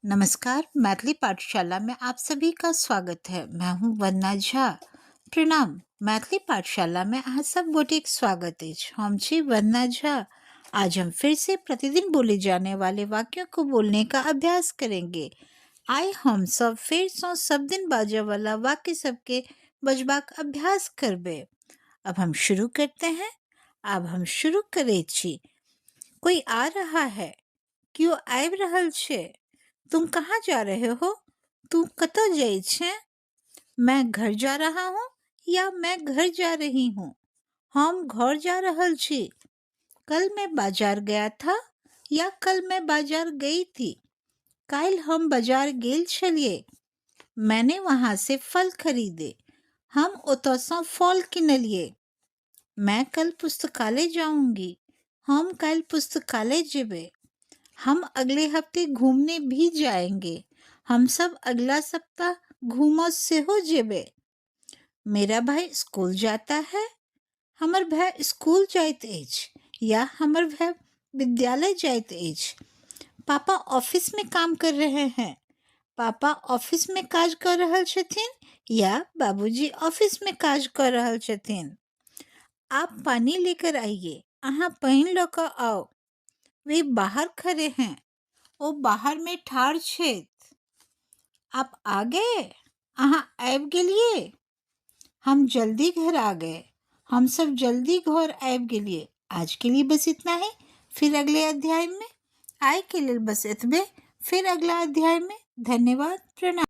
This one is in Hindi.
नमस्कार, मैथिली पाठशाला में आप सभी का स्वागत है। मैं हूँ वंदना झा। प्रणाम। मैथिली पाठशाला में अहाँ सब गोटेक स्वागत अछि। हम छी वंदना झा। आज हम फिर से प्रतिदिन बोले जाने वाले वाक्यों को बोलने का अभ्यास करेंगे। आइ हम सब फिर से सब दिन बाजे वाला वाक्य सबके बजबाक अभ्यास करबे। अब हम शुरू करते हैं। अब हम शुरू करे छी। कोई आ रहा है। क्यों आबि रहल छे। तुम कहाँ जा रहे हो। तू कतऽ जाइ छे। मैं घर जा रहा हूँ या मैं घर जा रही हूँ। हम घर जा रहल छी। कल मैं बाजार गया था या कल मैं बाजार गई थी। काल हम बाजार गेल छलिए। मैंने वहां से फल खरीदे। हम ओतऽ सँ फल किनलिए। मैं कल पुस्तकालय जाऊंगी। हम कल पुस्तकालय जेबे। हम अगले हफ्ते घूमने भी जाएंगे। हम सब अगला सप्ताह घूमो से हो जेबे। मेरा भाई स्कूल जाता है। हमर भाई स्कूल जाइत अछि या हमर भाई विद्यालय जाइत अछि। पापा ऑफिस में काम कर रहे हैं। पापा ऑफिस में काज कर रहल छथिन या बाबूजी ऑफिस में काज कर रहल छथिन। आप पानी लेकर आइए। अहाँ पानी लेकर आओ। वे बाहर खड़े हैं। ओ बाहर में ठाड़ छेत। आप आ गए। अहाँ आबि गेलिए। हम जल्दी घर आ गए। हम सब जल्दी घर आबि गेलिए। आज के लिए बस इतना ही। फिर अगले अध्याय में। आइ के लिए बस इतबे। फिर अगला अध्याय में। धन्यवाद। प्रणाम।